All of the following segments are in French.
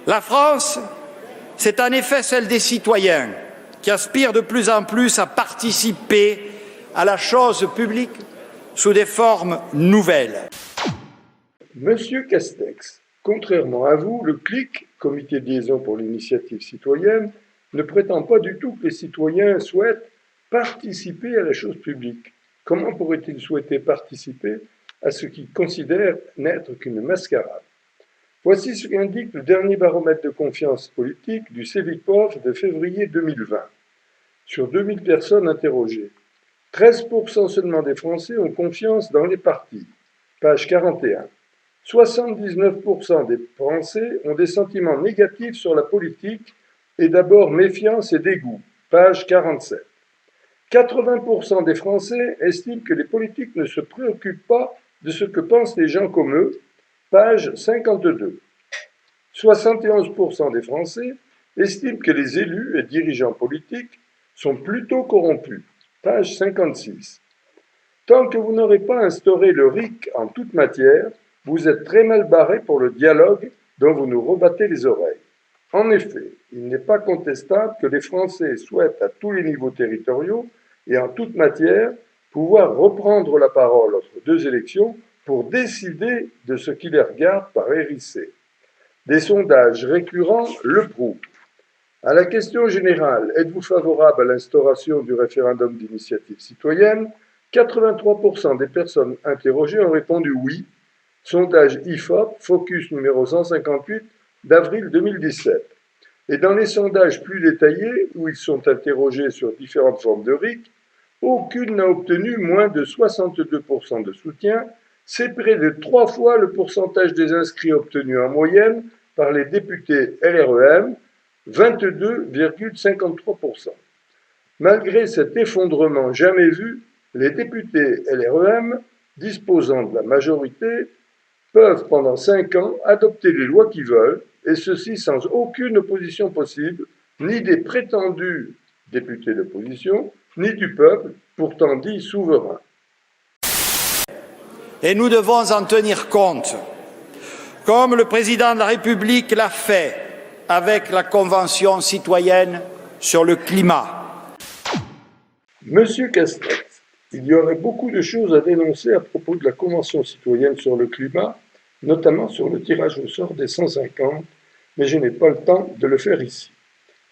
La France, c'est en effet celle des citoyens qui aspirent de plus en plus à participer à la chose publique sous des formes nouvelles. Monsieur Castex, contrairement à vous, le CLIC, Comité de liaison pour l'initiative citoyenne, ne prétend pas du tout que les citoyens souhaitent participer à la chose publique. Comment pourraient-ils souhaiter participer à ce qu'ils considèrent n'être qu'une mascarade? Voici ce qu'indique le dernier baromètre de confiance politique du Cevipof de février 2020. Sur 2000 personnes interrogées, 13% seulement des Français ont confiance dans les partis. Page 41. 79% des Français ont des sentiments négatifs sur la politique et d'abord méfiance et dégoût. Page 47. 80% des Français estiment que les politiques ne se préoccupent pas de ce que pensent les gens comme eux. Page 52. 71% des Français estiment que les élus et dirigeants politiques sont plutôt corrompus. Page 56. Tant que vous n'aurez pas instauré le RIC en toute matière, vous êtes très mal barré pour le dialogue dont vous nous rebattez les oreilles. En effet, il n'est pas contestable que les Français souhaitent à tous les niveaux territoriaux et en toute matière pouvoir reprendre la parole entre deux élections pour décider de ce qui les regarde par hérissé. Des sondages récurrents le prouvent. À la question générale, êtes-vous favorable à l'instauration du référendum d'initiative citoyenne? 83% des personnes interrogées ont répondu oui. Sondage IFOP, Focus numéro 158 d'avril 2017. Et dans les sondages plus détaillés, où ils sont interrogés sur différentes formes de RIC, aucune n'a obtenu moins de 62% de soutien. C'est près de 3 fois le pourcentage des inscrits obtenus en moyenne par les députés LREM, 22,53%. Malgré cet effondrement jamais vu, les députés LREM, disposant de la majorité, peuvent pendant 5 ans adopter les lois qu'ils veulent, et ceci sans aucune opposition possible, ni des prétendus députés d'opposition, ni du peuple, pourtant dit souverain. Et nous devons en tenir compte, comme le président de la République l'a fait avec la Convention citoyenne sur le climat. Monsieur Castex, il y aurait beaucoup de choses à dénoncer à propos de la Convention citoyenne sur le climat, notamment sur le tirage au sort des 150, mais je n'ai pas le temps de le faire ici.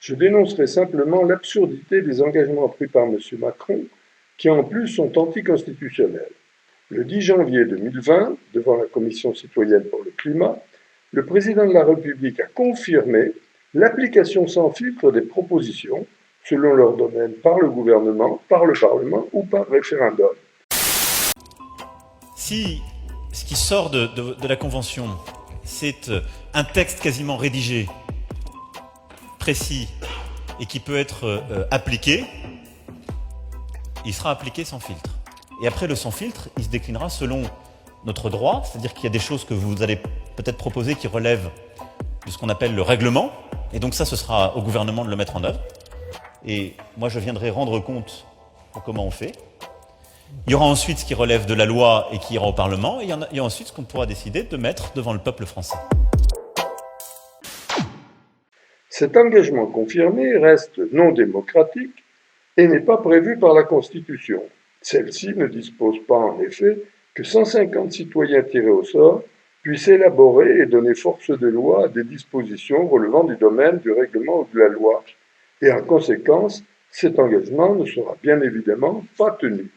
Je dénoncerai simplement l'absurdité des engagements pris par M. Macron, qui en plus sont anticonstitutionnels. Le 10 janvier 2020, devant la Commission citoyenne pour le climat, le président de la République a confirmé l'application sans filtre des propositions, selon leur domaine, par le gouvernement, par le Parlement ou par référendum. Si ce qui sort de la Convention, c'est un texte quasiment rédigé, précis, et qui peut être appliqué, il sera appliqué sans filtre. Et après le sans filtre, il se déclinera selon notre droit, c'est-à-dire qu'il y a des choses que vous allez peut-être proposer qui relèvent de ce qu'on appelle le règlement, et donc ça, ce sera au gouvernement de le mettre en œuvre. Et moi, je viendrai rendre compte de comment on fait. Il y aura ensuite ce qui relève de la loi et qui ira au Parlement, et il y a ensuite ce qu'on pourra décider de mettre devant le peuple français. Cet engagement confirmé reste non démocratique et n'est pas prévu par la Constitution. Celle-ci ne dispose pas en effet que 150 citoyens tirés au sort puissent élaborer et donner force de loi à des dispositions relevant du domaine du règlement ou de la loi. Et en conséquence, cet engagement ne sera bien évidemment pas tenu.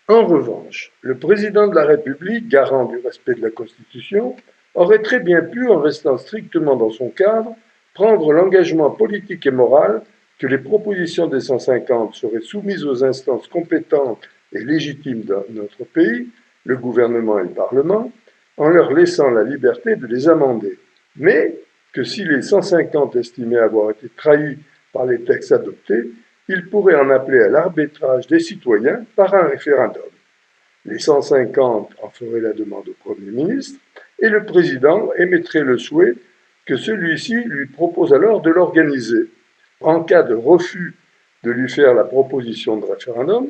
En revanche, le président de la République, garant du respect de la Constitution, aurait très bien pu, en restant strictement dans son cadre, prendre l'engagement politique et moral que les propositions des 150 seraient soumises aux instances compétentes et légitimes de notre pays, le gouvernement et le Parlement, en leur laissant la liberté de les amender. Mais que si les 150 estimaient avoir été trahis par les textes adoptés, ils pourraient en appeler à l'arbitrage des citoyens par un référendum. Les 150 en feraient la demande au Premier ministre et le président émettrait le souhait que celui-ci lui propose alors de l'organiser. En cas de refus de lui faire la proposition de référendum,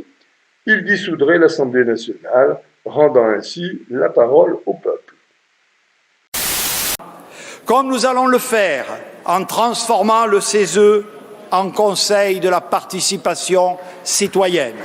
il dissoudrait l'Assemblée nationale, rendant ainsi la parole au peuple. comme nous allons le faire en transformant le CESE en Conseil de la participation citoyenne.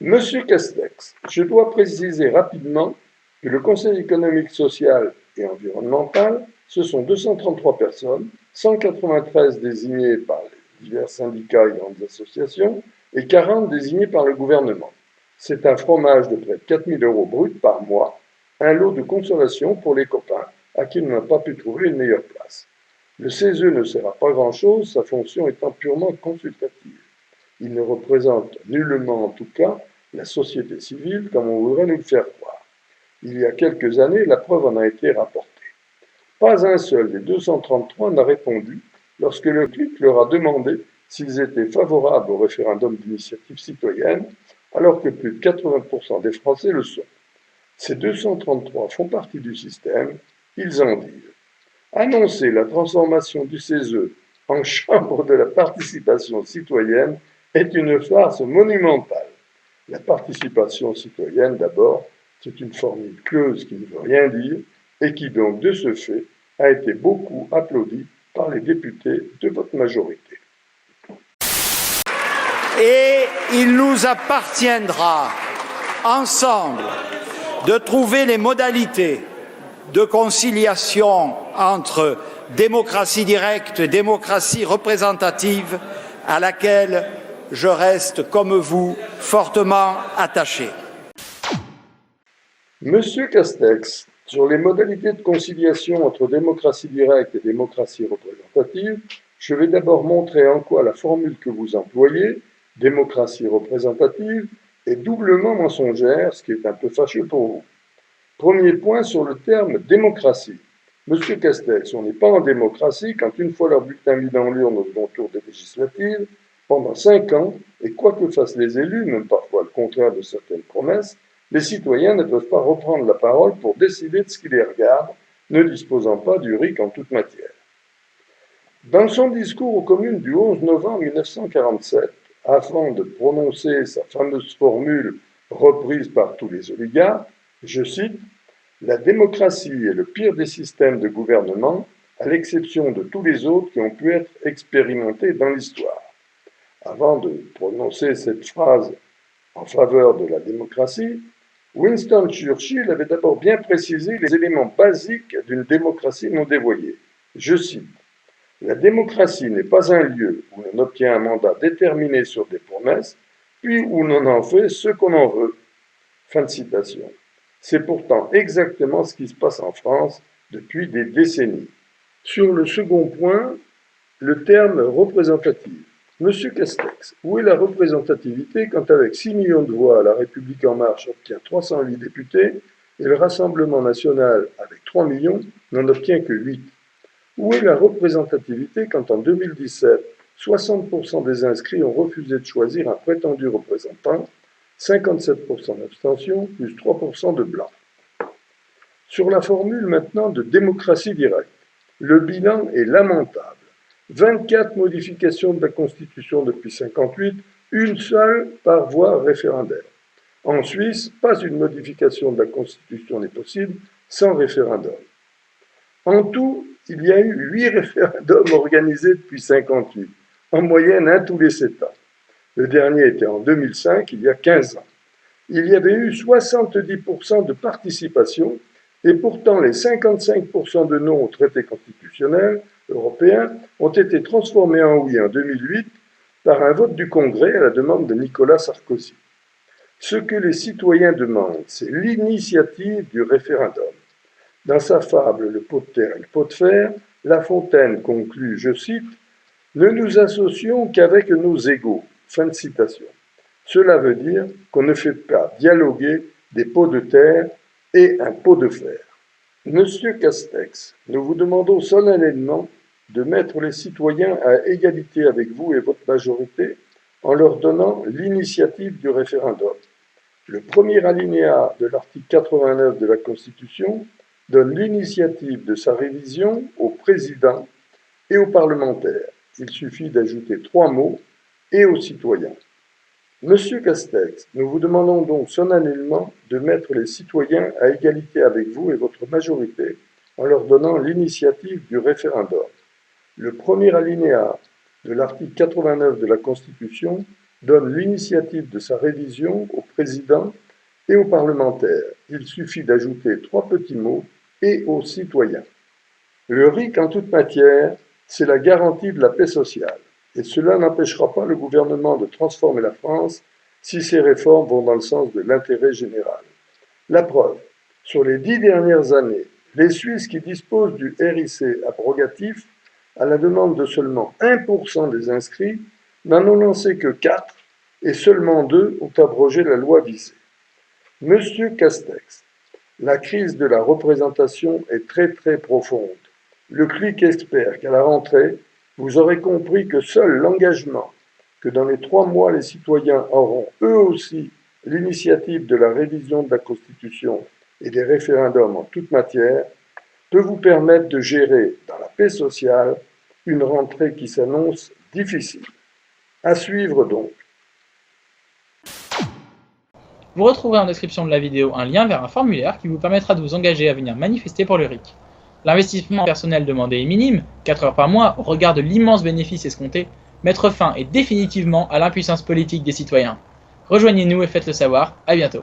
Monsieur Castex, je dois préciser rapidement que le Conseil économique, social et environnemental, ce sont 233 personnes, 193 désignées par les divers syndicats et grandes associations et 40 désignées par le gouvernement. C'est un fromage de près de 4 000 € bruts par mois, un lot de consolation pour les copains à qui l'on n'a pas pu trouver une meilleure place. Le CESE ne sert à pas grand-chose, sa fonction étant purement consultative. Il ne représente nullement, en tout cas, la société civile comme on voudrait nous le faire croire. Il y a quelques années, la preuve en a été rapportée. Pas un seul des 233 n'a répondu lorsque le CLIC leur a demandé s'ils étaient favorables au référendum d'initiative citoyenne, alors que plus de 80% des Français le sont. Ces 233 font partie du système, ils en disent. Annoncer la transformation du CESE en chambre de la participation citoyenne est une farce monumentale. La participation citoyenne, d'abord, c'est une formule close qui ne veut rien dire et qui donc, de ce fait, a été beaucoup applaudie par les députés de votre majorité. Et il nous appartiendra, ensemble, de trouver les modalités de conciliation entre démocratie directe et démocratie représentative à laquelle je reste, comme vous, fortement attaché. Monsieur Castex, sur les modalités de conciliation entre démocratie directe et démocratie représentative, je vais d'abord montrer en quoi la formule que vous employez, démocratie représentative, est doublement mensongère, ce qui est un peu fâcheux pour vous. Premier point sur le terme démocratie. Monsieur Castex, on n'est pas en démocratie quand une fois leur bulletin mis dans l'urne au second tour des législatives, pendant 5 ans, et quoi que fassent les élus, même parfois le contraire de certaines promesses, les citoyens ne peuvent pas reprendre la parole pour décider de ce qui les regarde, ne disposant pas du RIC en toute matière. Dans son discours aux communes du 11 novembre 1947, afin de prononcer sa fameuse formule reprise par tous les oligarques, je cite « La démocratie est le pire des systèmes de gouvernement, à l'exception de tous les autres qui ont pu être expérimentés dans l'histoire. » Avant de prononcer cette phrase en faveur de la démocratie, Winston Churchill avait d'abord bien précisé les éléments basiques d'une démocratie non dévoyée. Je cite « La démocratie n'est pas un lieu où l'on obtient un mandat déterminé sur des promesses, puis où l'on en fait ce qu'on en veut. » Fin de citation. C'est pourtant exactement ce qui se passe en France depuis des décennies. Sur le second point, le terme représentatif. Monsieur Castex, où est la représentativité quand avec 6 millions de voix, La République En Marche obtient 308 députés et le Rassemblement National, avec 3 millions, n'en obtient que 8? Où est la représentativité quand en 2017, 60% des inscrits ont refusé de choisir un prétendu représentant, 57% d'abstention, plus 3% de blancs? Sur la formule maintenant de démocratie directe, le bilan est lamentable. 24 modifications de la Constitution depuis 1958, une seule par voie référendaire. En Suisse, pas une modification de la Constitution n'est possible sans référendum. En tout, il y a eu 8 référendums organisés depuis 1958, en moyenne un tous les 7 ans. Le dernier était en 2005, il y a 15 ans. Il y avait eu 70% de participation, et pourtant les 55% de non au traité constitutionnel européen ont été transformés en oui en 2008 par un vote du Congrès à la demande de Nicolas Sarkozy. Ce que les citoyens demandent, c'est l'initiative du référendum. Dans sa fable « Le pot de terre et le pot de fer », La Fontaine conclut, je cite, « Ne nous associons qu'avec nos égaux ». Fin de citation. Cela veut dire qu'on ne fait pas dialoguer des pots de terre et un pot de fer. Monsieur Castex, nous vous demandons solennellement de mettre les citoyens à égalité avec vous et votre majorité en leur donnant l'initiative du référendum. Le premier alinéa de l'article 89 de la Constitution donne l'initiative de sa révision au président et aux parlementaires. Il suffit d'ajouter 3 mots « et aux citoyens ». Monsieur Castex, nous vous demandons donc solennellement de mettre les citoyens à égalité avec vous et votre majorité en leur donnant l'initiative du référendum. Le premier alinéa de l'article 89 de la Constitution donne l'initiative de sa révision au président et aux parlementaires. Il suffit d'ajouter 3 petits mots « et aux citoyens ». Le RIC en toute matière, c'est la garantie de la paix sociale. Et cela n'empêchera pas le gouvernement de transformer la France si ces réformes vont dans le sens de l'intérêt général. La preuve, sur les 10 dernières années, les Suisses qui disposent du RIC abrogatif, à la demande de seulement 1% des inscrits, n'en ont lancé que 4 et seulement 2 ont abrogé la loi visée. Monsieur Castex, la crise de la représentation est très profonde. Le CLIC espère qu'à la rentrée, vous aurez compris que seul l'engagement que dans les 3 mois les citoyens auront eux aussi l'initiative de la révision de la Constitution et des référendums en toute matière peut vous permettre de gérer dans la paix sociale une rentrée qui s'annonce difficile. À suivre donc. Vous retrouverez en description de la vidéo un lien vers un formulaire qui vous permettra de vous engager à venir manifester pour le RIC. L'investissement personnel demandé est minime, 4 heures par mois, au regard de l'immense bénéfice escompté, mettre fin est définitivement à l'impuissance politique des citoyens. Rejoignez-nous et faites-le savoir, à bientôt.